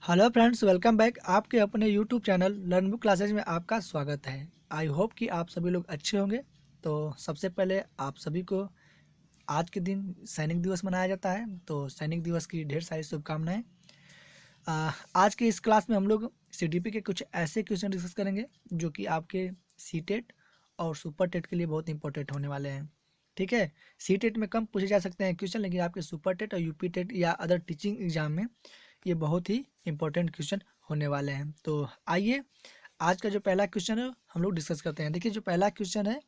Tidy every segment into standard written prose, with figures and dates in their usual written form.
Hello friends, welcome back. आपके अपने YouTube channel learn book classes में आपका स्वागत है। आई होप कि आप सभी लोग अच्छे होंगे। तो सबसे पहले आप सभी को आज के दिन सैनिक दिवस मनाया जाता है, तो सैनिक दिवस की ढेर सारी शुभकामनाएं। आज के इस क्लास में हम लोग सीटीपी के कुछ ऐसे क्वेश्चन डिस्कस करेंगे जो कि आपके सीटेट और सुपर टेट के लिए बहुत इंपॉर्टेंट होने वाले हैं। ठीक है, सीटेट में कम पूछे जा सकते हैं क्वेश्चन, लेकिन आपके सुपर टेट और यूपी टेट या अदर टीचिंग एग्जाम में ये बहुत ही इंपॉर्टेंट क्वेश्चन होने वाले हैं। तो आइए आज का जो पहला क्वेश्चन है हम लोग डिस्कस करते हैं। देखिए, जो पहला क्वेश्चन है,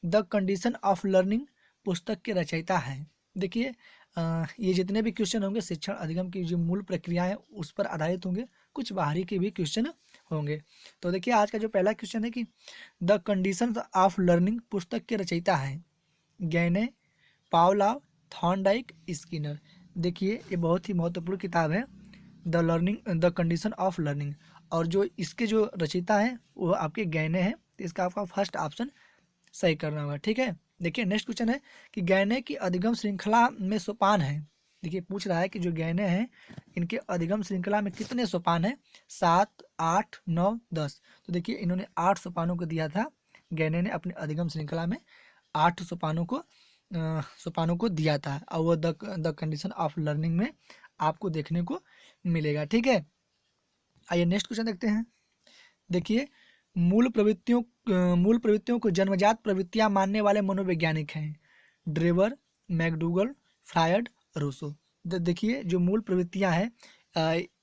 द कंडीशन ऑफ लर्निंग पुस्तक के रचयिता हैं। देखिए, ये जितने भी क्वेश्चन होंगे शिक्षण अधिगम की जो मूल प्रक्रिया है उस पर आधारित होंगे, कुछ बाहरी के भी क्वेश्चन होंगे। तो देखिए, आज का जो पहला क्वेश्चन है कि द कंडीशन ऑफ लर्निंग पुस्तक के रचयिता हैं गैने, पावलाव, थॉर्नडाइक, स्किनर। देखिए, ये बहुत ही महत्वपूर्ण किताब है, द कंडीशन ऑफ लर्निंग। और जो इसके जो रचयिता हैं वो आपके गैने हैं, तो इसका आपका फर्स्ट ऑप्शन सही करना होगा। ठीक है, देखिए नेक्स्ट क्वेश्चन है कि गैने की अधिगम श्रृंखला में सोपान है। देखिए, पूछ रहा है कि जो गैने हैं इनके अधिगम श्रृंखला में कितने सोपान है, 7, 8, 9, 10। तो देखिए, इन्होंने 8 सोपानों को दिया था। गैने ने अपने अधिगम श्रृंखला में 8 सोपानों को दिया था, और वो द कंडीशन ऑफ लर्निंग में आपको देखने को मिलेगा। ठीक है, आइए नेक्स्ट क्वेश्चन देखते हैं। देखिए, मूल प्रवृत्तियों को जन्मजात प्रवृत्तियां मानने वाले मनोवैज्ञानिक हैं ड्रेवर, मैकडूगल, फ्रायड, रूसो। देखिए, जो मूल प्रवृत्तियां हैं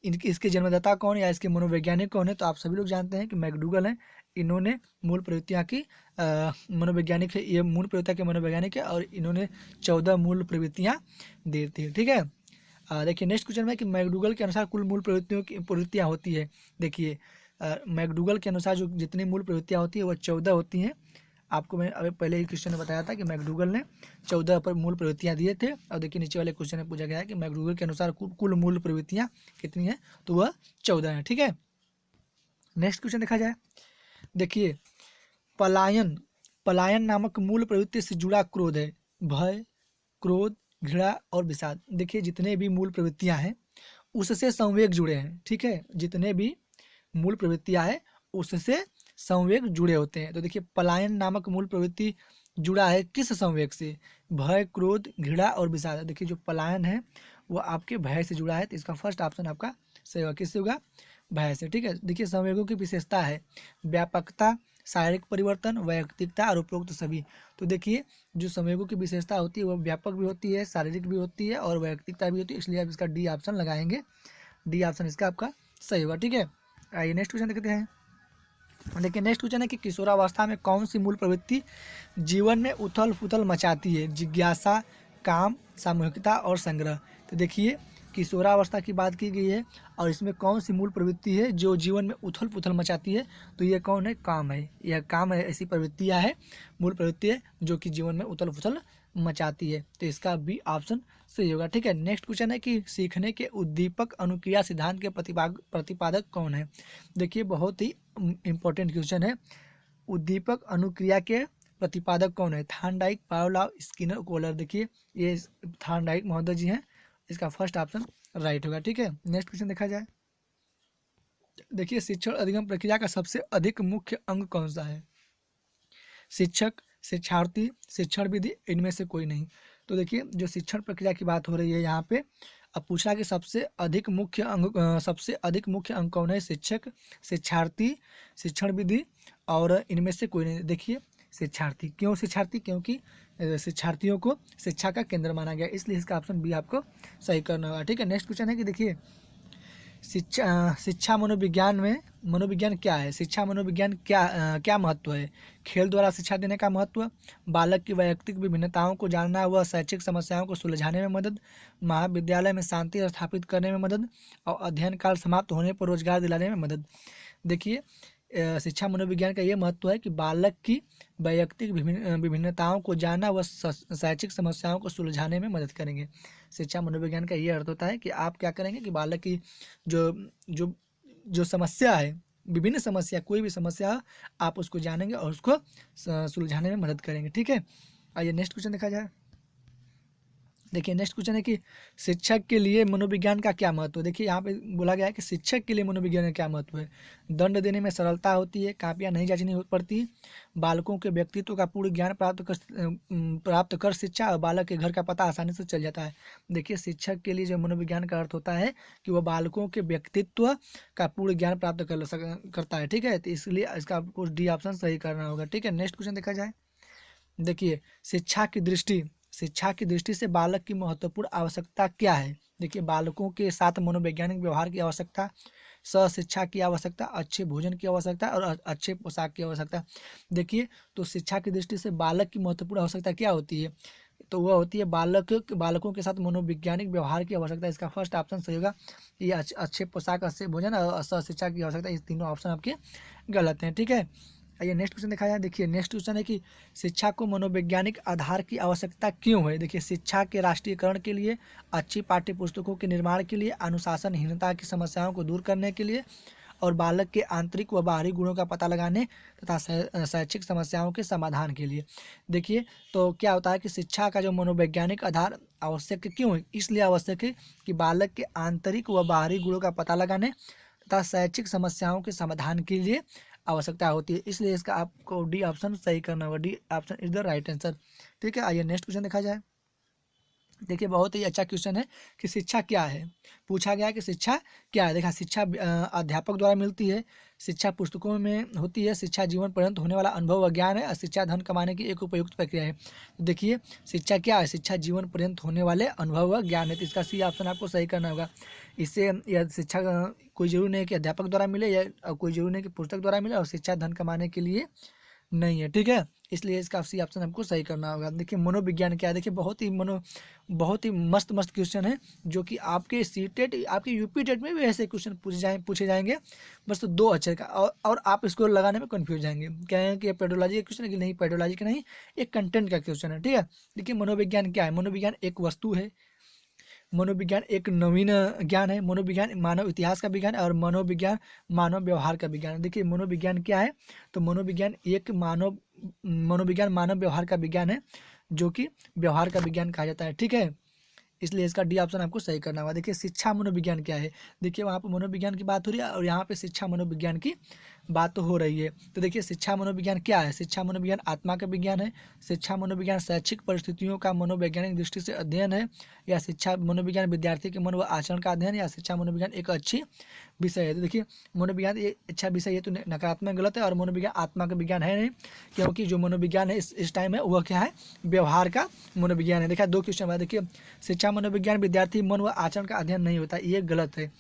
इनके इसके जन्मदाता कौन या इसके मनोवैज्ञानिक कौन है, तो आप सभी लोग जानते हैं कि मैकडूगल हैं। इन्होंने मूल प्रवृत्तियां की मनोवैज्ञानिक है, ये मूल प्रवृत्तियां के मनोवैज्ञानिक है, और इन्होंने 14 मूल प्रवृत्तियां दी थी। ठीक है, देखिए नेक्स्ट क्वेश्चन में कि मैकडूगल के अनुसार कुल मूल प्रवृत्तियां होती है। देखिए, मैकडूगल के अनुसार जो जितनी मूल प्रवृत्तियां होती है वो 14 होती हैं। आपको मैं अभी पहले ही क्वेश्चन में बताया था कि मैकडूगल ने 14 पर मूल प्रवृत्तियां दिए थे। और देखिए, नीचे वाले क्वेश्चन में पूछा गया है कि मैकडूगल के अनुसार कुल मूल प्रवृत्तियां कितनी है, तो वह 14 है। ठीक है, नेक्स्ट क्वेश्चन देखा जाए। देखिए, पलायन पलायन नामक मूल प्रवृत्ति से जुड़ा क्रोध है भय, क्रोध, घृणा और विषाद। देखिए, जितने भी मूल प्रवृत्तियां हैं उससे संवेग जुड़े हैं। ठीक है, जितने भी मूल प्रवृत्तियां हैं उससे संवेग जुड़े होते हैं। तो देखिए, पलायन नामक मूल प्रवृत्ति जुड़ा है किस संवेग से, भय, क्रोध, घृणा और विषाद। देखिए, जो पलायन है वो आपके भय से जुड़ा है, तो इसका फर्स्ट ऑप्शन आपका सही होगा। किससे होगा, भय से। ठीक है, देखिए, संवेगों की विशेषता है व्यापकता, शारीरिक परिवर्तन, वैयक्तिकता और उपरोक्त सभी। तो देखिए, जो संवेगों की विशेषता होती है वो व्यापक भी होती है, शारीरिक भी होती है और वैयक्तिकता भी होती है, इसलिए आप इसका डी ऑप्शन लगाएंगे। डी ऑप्शन इसका आपका सही होगा। ठीक है, आइए नेक्स्ट क्वेश्चन देखते हैं। देखिए, नेक्स्ट क्वेश्चन है कि किशोरावस्था में कौन सी मूल प्रवृत्ति जीवन में उथल पुथल मचाती है, जिज्ञासा, काम, सामूहिकता और संग्रह। तो देखिए, किशोरावस्था की बात की गई है और इसमें कौन सी मूल प्रवृत्ति है जो जीवन में उथल पुथल मचाती है, तो ये कौन है, काम है। यह काम है, ऐसी प्रवृत्तियाँ है, मूल प्रवृत्ति है जो कि जीवन में उथल पुथल मचाती है, तो इसका बी ऑप्शन सही होगा। ठीक है, नेक्स्ट क्वेश्चन है कि सीखने के उद्दीपक अनुक्रिया सिद्धांत के प्रतिपादक कौन है। देखिए, बहुत ही इंपॉर्टेंट क्वेश्चन है, उद्दीपक अनुक्रिया के प्रतिपादक कौन है, थॉर्नडाइक, पावलोव, स्किनर, कोहलर। देखिए, ये थॉर्नडाइक महोदय जी हैं, इसका फर्स्ट ऑप्शन राइट होगा। ठीक है, नेक्स्ट क्वेश्चन देखा जाए। देखिए, शिक्षण अधिगम प्रक्रिया का सबसे अधिक मुख्य अंग कौन सा है, शिक्षक, शिक्षार्थी, शिक्षण विधि, इनमें से कोई नहीं। तो देखिए, जो शिक्षण प्रक्रिया की बात हो रही है यहाँ पे, अब पूछा कि सबसे अधिक मुख्य अंग कौन है, शिक्षक, शिक्षार्थी, शिक्षण विधि और इनमें से कोई नहीं। देखिए, शिक्षार्थी। क्यों शिक्षार्थी, क्योंकि शिक्षार्थियों को शिक्षा का केंद्र माना गया, इसलिए इसका ऑप्शन बी आपको सही करना होगा। ठीक है, नेक्स्ट क्वेश्चन है कि देखिए, शिक्षा मनोविज्ञान क्या है, शिक्षा मनोविज्ञान क्या महत्व है, खेल द्वारा शिक्षा देने का महत्व, बालक की वैयक्तिक विभिन्नताओं को जानना व शैक्षिक समस्याओं को सुलझाने में मदद, महाविद्यालय में शांति स्थापित करने में मदद और अध्ययन काल समाप्त होने पर रोजगार दिलाने में मदद। देखिए, शिक्षा मनोविज्ञान का ये महत्व है कि बालक की वैयक्तिक विभिन्नताओं को जानना व शैक्षिक समस्याओं को सुलझाने में मदद करेंगे। शिक्षा मनोविज्ञान का ये अर्थ होता है कि आप क्या करेंगे कि बालक की जो जो जो समस्या है, विभिन्न समस्या, कोई भी समस्या आप उसको जानेंगे और उसको सुलझाने में मदद करेंगे। ठीक है, आइए नेक्स्ट क्वेश्चन देखा जाए। देखिए नेक्स्ट क्वेश्चन है कि शिक्षक के लिए मनोविज्ञान का क्या महत्व है। देखिए यहाँ पे बोला गया है कि शिक्षक के लिए मनोविज्ञान का क्या महत्व है। दंड देने में सरलता होती है, कापियाँ नहीं जांचनी पड़ती, बालकों के व्यक्तित्व का पूर्ण ज्ञान प्राप्त कर शिक्षा और बालक के घर का पता आसानी से चल जाता है। देखिए शिक्षक के लिए जो मनोविज्ञान का अर्थ होता है कि वह बालकों के व्यक्तित्व का पूर्ण ज्ञान प्राप्त करता है। ठीक है, तो इसलिए इसका आपको डी ऑप्शन सही करना होगा। ठीक है, नेक्स्ट क्वेश्चन देखा जाए। देखिए शिक्षा की दृष्टि से बालक की महत्वपूर्ण आवश्यकता क्या है। देखिए बालकों के साथ मनोवैज्ञानिक व्यवहार की आवश्यकता, शिक्षा की आवश्यकता, अच्छे भोजन की आवश्यकता और अच्छे पोशाक की आवश्यकता। देखिए तो शिक्षा की दृष्टि से बालक की महत्वपूर्ण आवश्यकता क्या होती है, तो वह होती है बालकों के साथ मनोवैज्ञानिक व्यवहार की आवश्यकता। इसका फर्स्ट ऑप्शन सही होगा। ये अच्छे पोशाक, अच्छे भोजन और शिक्षा की आवश्यकता, इस तीनों ऑप्शन आपके गलत हैं। ठीक है, आइए नेक्स्ट क्वेश्चन देखा जाए। देखिए नेक्स्ट क्वेश्चन है कि शिक्षा को मनोवैज्ञानिक आधार की आवश्यकता क्यों है। देखिए शिक्षा के राष्ट्रीयकरण के लिए, अच्छी पाठ्य पुस्तकों के निर्माण के लिए, अनुशासनहीनता की समस्याओं को दूर करने के लिए और बालक के आंतरिक व बाहरी गुणों का पता लगाने तथा शैक्षिक समस्याओं के समाधान के लिए। देखिए तो क्या होता है कि शिक्षा का जो मनोवैज्ञानिक आधार आवश्यक क्यों है, इसलिए आवश्यक है कि बालक के आंतरिक व बाहरी गुणों का पता लगाने तथा शैक्षिक समस्याओं के समाधान के लिए आवश्यकता होती है। इसलिए इसका आपको डी ऑप्शन सही करना होगा। D option is the right answer. ठीक है, आइए नेक्स्ट क्वेश्चन देखा जाए। देखिए बहुत ही अच्छा क्वेश्चन है कि शिक्षा क्या है। पूछा गया है कि शिक्षा क्या है। देखा शिक्षा अध्यापक द्वारा मिलती है, शिक्षा पुस्तकों में होती है, शिक्षा जीवन पर्यंत होने वाला अनुभव व ज्ञान है और शिक्षा धन कमाने की एक उपयुक्त प्रक्रिया है। तो देखिए शिक्षा क्या है, शिक्षा जीवन पर्यंत होने वाले अनुभव व ज्ञान है। तो इसका सी ऑप्शन आपको सही करना होगा। इससे यह शिक्षा कोई जरूरी नहीं है कि अध्यापक द्वारा मिले या कोई जरूरी नहीं कि पुस्तक द्वारा मिले, और शिक्षा धन कमाने के लिए नहीं है। ठीक है, इसलिए इसका सी ऑप्शन हमको सही करना होगा। देखिए मनोविज्ञान क्या है। देखिए बहुत ही मस्त मस्त क्वेश्चन है जो कि आपके सीटेट, आपके यूपी टेट में भी ऐसे क्वेश्चन पूछे जाएंगे। बस तो 2 अक्षर का, और आप इसको लगाने में कंफ्यूज जाएंगे, कहेंगे कि पेडोलॉजी का क्वेश्चन है कि नहीं, पेडोलॉजी का नहीं, एक कंटेंट का क्वेश्चन है। ठीक है, देखिए मनोविज्ञान क्या है। मनोविज्ञान एक वस्तु है, मनोविज्ञान एक नवीन ज्ञान है, मनोविज्ञान मानव इतिहास का विज्ञान और मनोविज्ञान मानव व्यवहार का विज्ञान है। देखिए मनोविज्ञान क्या है, तो मनोविज्ञान मानव व्यवहार का विज्ञान है, जो कि व्यवहार का विज्ञान कहा जाता है। ठीक है, इसलिए इसका डी ऑप्शन आपको सही करना होगा। देखिए शिक्षा मनोविज्ञान क्या है। देखिए वहाँ पर मनोविज्ञान की बात हो रही है और यहाँ पे शिक्षा मनोविज्ञान की बात तो हो रही है। तो देखिए शिक्षा मनोविज्ञान क्या है। शिक्षा मनोविज्ञान आत्मा का विज्ञान है, शिक्षा मनोविज्ञान शैक्षिक परिस्थितियों का मनोवैज्ञानिक दृष्टि से अध्ययन है, या शिक्षा मनोविज्ञान विद्यार्थी के मन व आचरण का अध्ययन, या शिक्षा मनोविज्ञान एक अच्छी विषय है। तो देखिए मनोविज्ञान ये अच्छा विषय है, तो नकारात्मक गलत है, और मनोविज्ञान आत्मा का विज्ञान है नहीं, क्योंकि जो मनोविज्ञान है इस टाइम है वह क्या है, व्यवहार का मनोविज्ञान है। देखा 2 क्वेश्चन है। देखिए शिक्षा मनोविज्ञान विद्यार्थी मन व आचरण का अध्ययन नहीं होता, ये गलत है।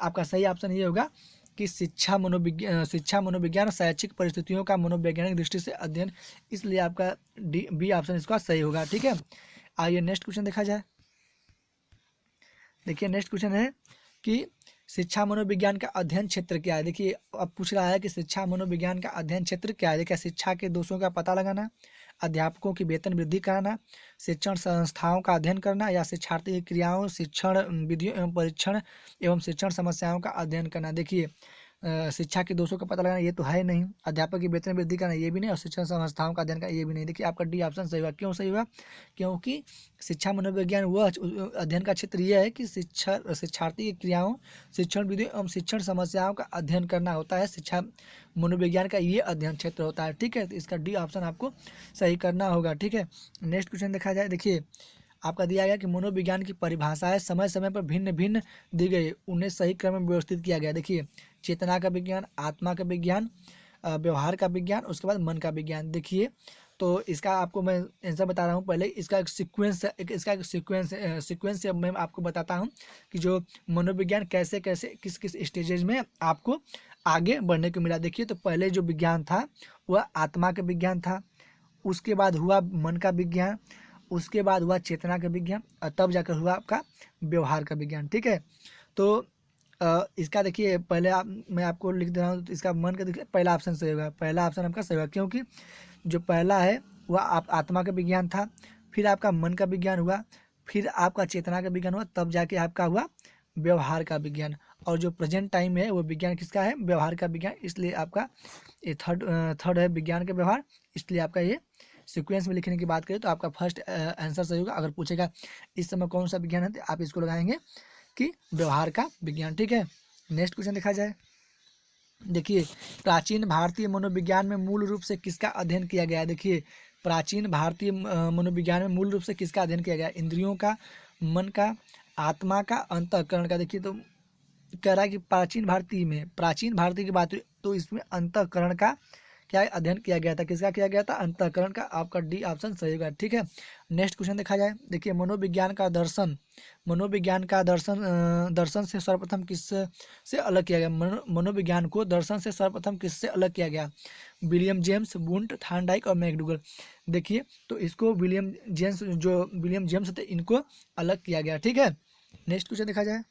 आपका सही ऑप्शन ये होगा कि शिक्षा मनोविज्ञान शैक्षिक परिस्थितियों का मनोवैज्ञानिक दृष्टि से अध्ययन, इसलिए आपका बी ऑप्शन इसका सही होगा। ठीक है, आइए नेक्स्ट क्वेश्चन देखा जाए। देखिए नेक्स्ट क्वेश्चन है कि शिक्षा मनोविज्ञान का अध्ययन क्षेत्र क्या है। देखिए अब पूछ रहा है कि शिक्षा मनोविज्ञान का अध्ययन क्षेत्र क्या है। देखिए शिक्षा के दोषों का पता लगाना, अध्यापकों की वेतन वृद्धि कराना, शिक्षण संस्थाओं का अध्ययन करना, या शिक्षार्थी की क्रियाओं, शिक्षण विधियों एवं परीक्षण एवं शिक्षण समस्याओं का अध्ययन करना। देखिए शिक्षा के दोषों का पता लगाना ये तो है नहीं, अध्यापक की वेतन वृद्धि करना ये भी नहीं, और शिक्षण संस्थाओं का अध्ययन करना ये भी नहीं। देखिए आपका डी ऑप्शन सही हुआ। क्यों सही हुआ, क्योंकि शिक्षा मनोविज्ञान वह अध्ययन का क्षेत्र यह है कि शिक्षार्थी की क्रियाओं, शिक्षण विधि एवं शिक्षण समस्याओं का अध्ययन करना होता है, शिक्षा मनोविज्ञान का ये अध्ययन क्षेत्र होता है। ठीक है, तो इसका डी ऑप्शन आपको सही करना होगा। ठीक है, नेक्स्ट क्वेश्चन देखा जाए। देखिए आपका दिया गया कि मनोविज्ञान की परिभाषाएं समय समय पर भिन्न भिन्न दी गई, उन्हें सही क्रम में व्यवस्थित किया गया। देखिए चेतना का विज्ञान, आत्मा का विज्ञान, व्यवहार का विज्ञान, उसके बाद मन का विज्ञान। देखिए तो इसका आपको मैं आंसर बता रहा हूँ। पहले इसका एक सीक्वेंस मैं आपको बताता हूँ कि जो मनोविज्ञान कैसे कैसे किस किस स्टेजेज में आपको आगे बढ़ने को मिला। देखिए तो पहले जो विज्ञान था वह आत्मा का विज्ञान था, उसके बाद हुआ मन का विज्ञान, उसके बाद हुआ चेतना का विज्ञान, और तब जाकर हुआ आपका व्यवहार का विज्ञान। ठीक है, तो इसका देखिए पहले मैं आपको लिख दे रहा हूँ। तो इसका मन का देखिए पहला ऑप्शन सही होगा, पहला ऑप्शन आपका सही होगा, क्योंकि जो पहला है वह आत्मा का विज्ञान था, फिर आपका मन का विज्ञान हुआ, फिर आपका चेतना का विज्ञान हुआ, तब जाके आपका हुआ व्यवहार का विज्ञान। और जो प्रेजेंट टाइम है वो विज्ञान किसका है, व्यवहार का विज्ञान। इसलिए आपका ये थर्ड है विज्ञान का व्यवहार, इसलिए आपका ये सीक्वेंस में लिखने की बात करें तो आपका फर्स्ट आंसर सही होगा। अगर पूछेगा इस समय कौन सा विज्ञान है तो आप इसको लगाएंगे कि व्यवहार का विज्ञान। ठीक है, नेक्स्ट क्वेश्चन देखा जाए। देखिए, प्राचीन भारतीय मनोविज्ञान में मूल रूप से किसका अध्ययन किया गया है? देखिए, प्राचीन भारतीय मनोविज्ञान में मूल रूप से किसका अध्ययन किया गया है? इंद्रियों का, मन का, आत्मा का, अंतःकरण का। देखिए, तो कह रहा है कि प्राचीन भारतीय की बात हुई तो इसमें अंतःकरण का क्या अध्ययन किया गया था? किसका किया गया था? अंतःकरण का। आपका डी ऑप्शन सही होगा। ठीक है, नेक्स्ट क्वेश्चन देखा जाए। देखिए, मनोविज्ञान का दर्शन से सर्वप्रथम किस से अलग किया गया? मनोविज्ञान को दर्शन से सर्वप्रथम किससे अलग किया गया? विलियम जेम्स, वुंट, थॉर्नडाइक और मैकडूगल। देखिए, तो इसको विलियम जेम्स थे, इनको अलग किया गया। ठीक है, नेक्स्ट क्वेश्चन देखा जाए।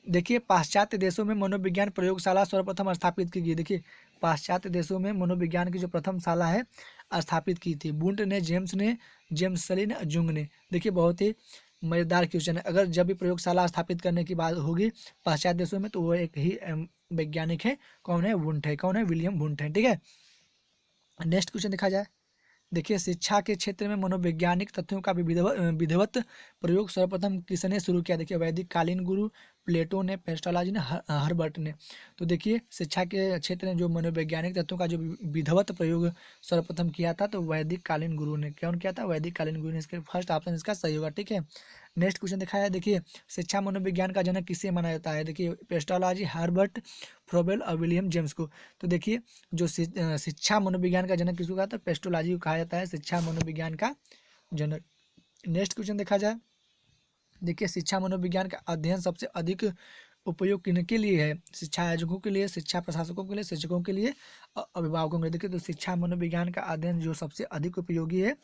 देखिए, पाश्चात्य देशों में मनोविज्ञान प्रयोगशाला सर्वप्रथम स्थापित की गई। देखिए, पाश्चात्य देशों में मनोविज्ञान की जो प्रथम शाला है स्थापित की थी। वुंट ने, जेम्स सली ने, जुंग ने। देखिए, बहुत ही मजेदार क्वेश्चन है। अगर जब भी प्रयोगशाला स्थापित करने की बात होगी पाश्चात्य देशों में तो वो एक ही वैज्ञानिक है। कौन है? वुंट है। कौन है? विलियम वुंट है। ठीक है, नेक्स्ट क्वेश्चन देखा जाए। देखिए, शिक्षा के क्षेत्र में मनोवैज्ञानिक तथ्यों का विधिवत प्रयोग सर्वप्रथम किसने शुरू किया? देखिए, वैदिक कालीन गुरु प्लेटो ने, पेस्टोलॉजी ने, हर्बर्ट ने। तो देखिए, शिक्षा के क्षेत्र में जो मनोवैज्ञानिक तत्वों का जो विधिवत प्रयोग सर्वप्रथम किया था तो वैदिक कालीन गुरु ने। कौन किया था? वैदिक कालीन गुरु ने। इसके फर्स्ट ऑप्शन इसका सही होगा। ठीक है, नेक्स्ट क्वेश्चन दिखाया है। देखिए, शिक्षा मनोविज्ञान का जनक किसे माना जाता है? देखिए, पेस्टोलॉजी, हर्बर्ट, फ्रोबेल और विलियम जेम्स को। तो देखिए, जो शिक्षा मनोविज्ञान का जनक किसको कहा था? पेस्टोलॉजी को कहा जाता है शिक्षा मनोविज्ञान का जनक। नेक्स्ट क्वेश्चन देखा जाए। देखिए, शिक्षा मनोविज्ञान का अध्ययन सबसे अधिक उपयोग किनके लिए है? शिक्षा आयोजकों के लिए, शिक्षा प्रशासकों के लिए, शिक्षकों के लिए, अभिभावकों के लिए। देखिए, तो शिक्षा मनोविज्ञान का अध्ययन जो सबसे अधिक उपयोगी है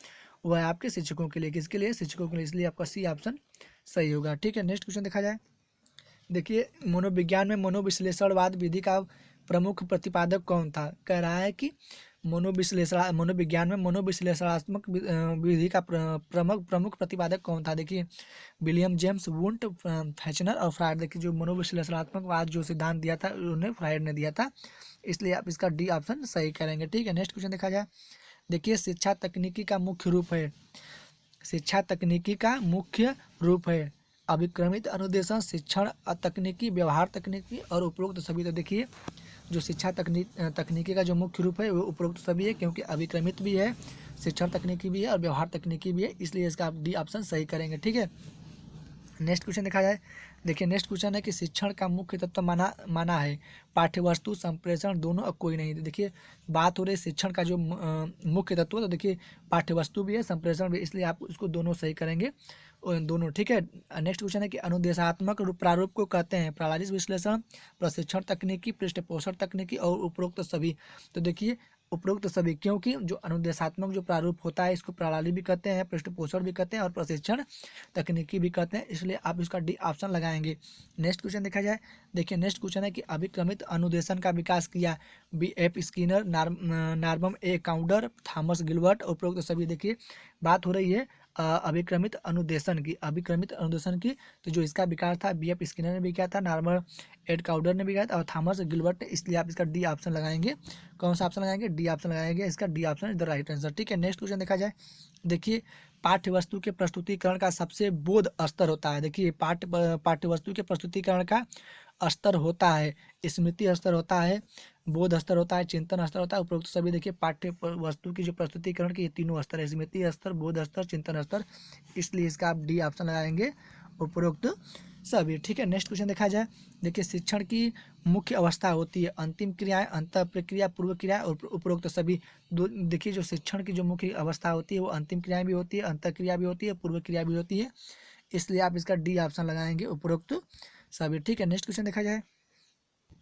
वह है आपके शिक्षकों के लिए। किसके लिए? शिक्षकों के लिए। इसलिए आपका सी ऑप्शन सही होगा। ठीक है, नेक्स्ट क्वेश्चन देखा जाए। देखिए, मनोविज्ञान में मनोविश्लेषणवाद विधि का प्रमुख प्रतिपादक कौन था? कह रहा है कि मनोविज्ञान में मनोविश्लेषणात्मक विधि का प्रमुख प्रमुख प्रतिपादक कौन था? देखिए, विलियम जेम्स, वुंट, फैचनर और फ्रायड। देखिए, जो मनोविश्लेषणात्मक वाद जो सिद्धांत दिया था उन्हें फ्रायड ने दिया था। इसलिए आप इसका डी ऑप्शन सही करेंगे। ठीक है, नेक्स्ट क्वेश्चन देखा जाए। देखिए, शिक्षा तकनीकी का मुख्य रूप है। शिक्षा तकनीकी का मुख्य रूप है अभिक्रमित अनुदेशन, शिक्षण तकनीकी, व्यवहार तकनीकी और उपरोक्त सभी। तो देखिए, जो शिक्षा तकनीकी का जो मुख्य रूप है वो उपरोक्त सभी है, क्योंकि अभिक्रमित भी है, शिक्षण तकनीकी भी है और व्यवहार तकनीकी भी है। इसलिए इसका आप डी ऑप्शन सही करेंगे। ठीक है, नेक्स्ट क्वेश्चन देखा जाए। देखिए, नेक्स्ट क्वेश्चन है कि शिक्षण का मुख्य तत्व माना है पाठ्यवस्तु, संप्रेषण दोनों और कोई नहीं। देखिए, बात हो रही है शिक्षण का जो मुख्य तत्व, तो देखिए पाठ्यवस्तु भी है, संप्रेषण भी, इसलिए आप उसको दोनों सही करेंगे, दोनों। ठीक है, नेक्स्ट क्वेश्चन है कि अनुदेशात्मक प्रारूप को कहते हैं प्रणाली विश्लेषण, प्रशिक्षण तकनीकी, पृष्ठपोषण तकनीकी और उपरोक्त सभी। तो देखिए, उपरोक्त सभी, क्योंकि जो अनुदेशात्मक जो प्रारूप होता है इसको प्रणाली भी कहते हैं, पृष्ठपोषण भी कहते हैं और प्रशिक्षण तकनीकी भी कहते हैं। इसलिए आप इसका डी ऑप्शन लगाएंगे। नेक्स्ट क्वेश्चन देखा जाए। देखिए, नेक्स्ट क्वेश्चन है कि अभिक्रमित अनुदेशन का विकास किया B.F. स्किनर, नार्मन ए काउंडर, थॉमस गिलबर्ट, उपरोक्त सभी। देखिए, बात हो रही है अभिक्रमित अनुदेशन की। तो जो इसका विकास था B.F. स्किनर ने भी किया था, नार्मन एड काउडर ने भी किया था और थॉमस गिलबर्ट ने। इसलिए आप इसका डी ऑप्शन लगाएंगे। कौन सा ऑप्शन लगाएंगे? डी ऑप्शन लगाएंगे। इसका D option is the right answer. ठीक है, नेक्स्ट क्वेश्चन देखा जाए। देखिए, पाठ्यवस्तु के प्रस्तुतिकरण का सबसे बोध स्तर होता है। देखिए, पाठ्यवस्तु के प्रस्तुतिकरण का स्तर होता है स्मृति स्तर होता है, बोध स्तर होता है, चिंतन स्तर होता है, उपरोक्त सभी। देखिए, पाठ्य वस्तु की जो प्रस्तुतिकरण की ये तीनों स्तर है, स्मृति स्तर, बोध स्तर, चिंतन स्तर। इसलिए इसका आप डी ऑप्शन लगाएंगे, उपरोक्त सभी। ठीक है, नेक्स्ट क्वेश्चन देखा जाए। देखिए, शिक्षण की मुख्य अवस्था होती है अंतिम क्रियाएं, अंत प्रक्रिया, पूर्व क्रिया और उपरोक्त सभी। देखिए, जो शिक्षण की जो मुख्य अवस्था होती है वो अंतिम क्रियाएं भी होती है, अंत क्रिया भी होती है, पूर्व क्रिया भी होती है। इसलिए आप इसका डी ऑप्शन लगाएंगे, उपरोक्त सभी। ठीक है, नेक्स्ट क्वेश्चन देखा जाए।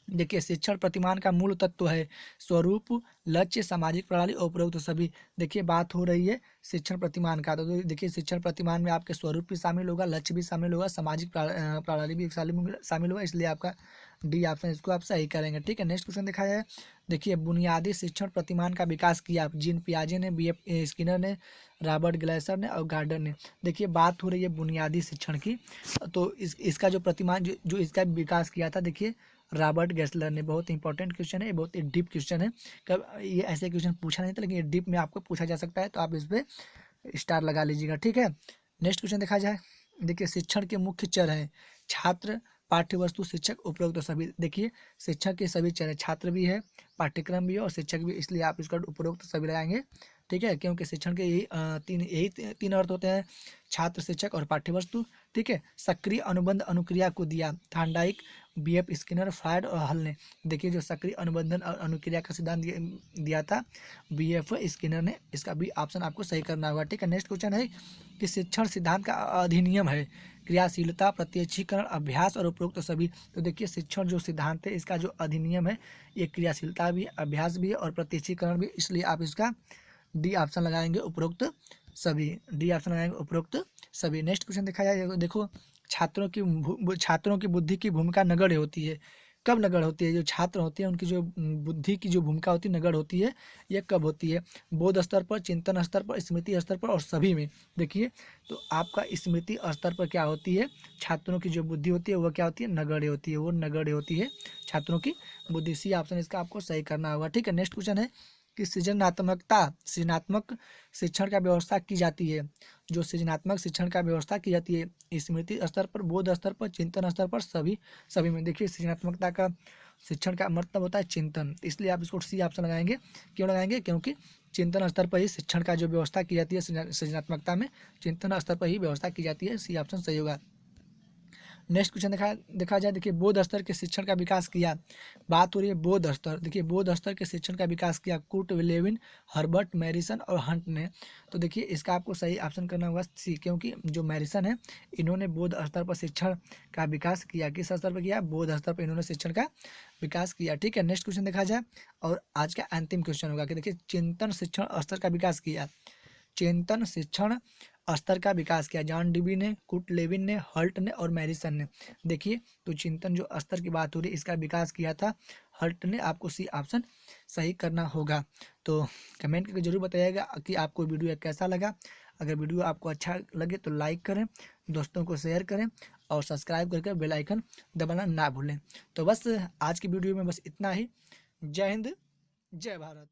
देखिए, शिक्षण प्रतिमान का मूल तत्व है स्वरूप, लक्ष्य, सामाजिक प्रणाली और उपरोक्त सभी। देखिए, बात हो रही है शिक्षण प्रतिमान का, तो देखिए शिक्षण प्रतिमान में आपके स्वरूप भी शामिल होगा, लक्ष्य भी शामिल होगा, सामाजिक प्रणाली भी शामिल होगा। इसलिए आपका डी ऑप्शन इसको आप सही करेंगे। ठीक है, नेक्स्ट क्वेश्चन देखा जाए। देखिए, बुनियादी शिक्षण प्रतिमान का विकास किया जीन पियाजे ने, B.F. स्किनर ने, रॉबर्ट ग्लेसर ने और गार्डर ने। देखिए, बात हो रही है बुनियादी शिक्षण की, तो इसका जो प्रतिमान जो इसका विकास किया था, देखिए रॉबर्ट गेसलर ने। बहुत इंपॉर्टेंट क्वेश्चन है, बहुत ही डीप क्वेश्चन है। कब ये ऐसे क्वेश्चन पूछा नहीं था, लेकिन ये डीप में आपको पूछा जा सकता है, तो आप इस पर स्टार लगा लीजिएगा, ठीक है। नेक्स्ट क्वेश्चन देखा जाए। देखिए शिक्षण के मुख्य चर हैं छात्र, पाठ्य वस्तु, शिक्षक, उपरोक्त सभी। देखिए शिक्षक के सभी चर हैं, छात्र भी है, पाठ्यक्रम भी है और शिक्षक भी, इसलिए आप इसका उपरोक्त सभी लगाएंगे, ठीक है। क्योंकि शिक्षण के यही तीन अर्थ होते हैं, छात्र, शिक्षक और पाठ्यवस्तु, ठीक है। सक्रिय अनुबंध अनुक्रिया को दिया थार्नडाइक, बीएफ स्किनर, फ्रायड और हल ने। देखिए जो सक्रिय अनुबंधन और अनुक्रिया का सिद्धांत दिया था बीएफ स्किनर ने, इसका भी ऑप्शन आपको सही करना होगा, ठीक है। नेक्स्ट क्वेश्चन है कि शिक्षण सिद्धांत का अधिनियम है क्रियाशीलता, प्रत्यक्षीकरण, अभ्यास और उपरोक्त सभी। तो देखिए शिक्षण जो सिद्धांत है इसका जो अधिनियम है ये क्रियाशीलता भी, अभ्यास भी और प्रत्यक्षीकरण भी, इसलिए आप इसका डी ऑप्शन लगाएंगे उपरोक्त सभी, डी ऑप्शन लगाएंगे उपरोक्त सभी। नेक्स्ट क्वेश्चन देखा जाए। देखो छात्रों की बुद्धि की भूमिका नगण्य होती है। कब नगण्य होती है? जो छात्र होते हैं उनकी जो बुद्धि की जो भूमिका होती है नगण्य होती है, ये कब होती है? बोध स्तर पर, चिंतन स्तर पर, स्मृति स्तर पर और सभी में। देखिए तो आपका स्मृति स्तर पर क्या होती है, छात्रों की जो बुद्धि होती है वो क्या होती है, नगण्य होती है, वो नगण्य होती है छात्रों की बुद्धि। सी ऑप्शन इसका आपको सही करना होगा, ठीक है। नेक्स्ट क्वेश्चन है कि सृजनात्मक शिक्षण का व्यवस्था की जाती है। जो सृजनात्मक शिक्षण का व्यवस्था की जाती है स्मृति स्तर पर, बोध स्तर पर, चिंतन स्तर पर, सभी में। देखिए सृजनात्मकता का शिक्षण का मतलब होता है चिंतन, इसलिए आप इसको सी ऑप्शन लगाएंगे। क्यों लगाएंगे? क्योंकि चिंतन स्तर पर ही शिक्षण का जो व्यवस्था की जाती है, सृजनात्मकता में चिंतन स्तर पर ही व्यवस्था की जाती है, सी ऑप्शन सही होगा। नेक्स्ट क्वेश्चन देखा जाए। देखिए बोध स्तर के शिक्षण का विकास किया, बात हो रही है बोध स्तर। देखिए बोध स्तर के शिक्षण का विकास किया कूट, लेविन, हर्बर्ट, मैरिसन और हंट ने। तो देखिए इसका आपको सही ऑप्शन करना होगा सी, क्योंकि जो मैरिसन है इन्होंने बोध स्तर पर शिक्षण का विकास किया। किस स्तर पर किया? बोध स्तर पर इन्होंने शिक्षण का विकास किया, ठीक है। नेक्स्ट क्वेश्चन देखा जाए और आज का अंतिम क्वेश्चन होगा कि देखिए चिंतन शिक्षण स्तर का विकास किया, चिंतन शिक्षण स्तर का विकास किया जॉन डीबी ने, कुट लेविन ने, हल्ट ने और मैरिसन ने। देखिए तो चिंतन जो स्तर की बात हो रही है इसका विकास किया था हल्ट ने, आपको सी ऑप्शन सही करना होगा। तो कमेंट करके जरूर बताइएगा कि आपको वीडियो कैसा लगा। अगर वीडियो आपको अच्छा लगे तो लाइक करें, दोस्तों को शेयर करें और सब्सक्राइब करके बेल आइकन दबाना ना भूलें। तो बस आज की वीडियो में बस इतना ही। जय हिंद, जय भारत।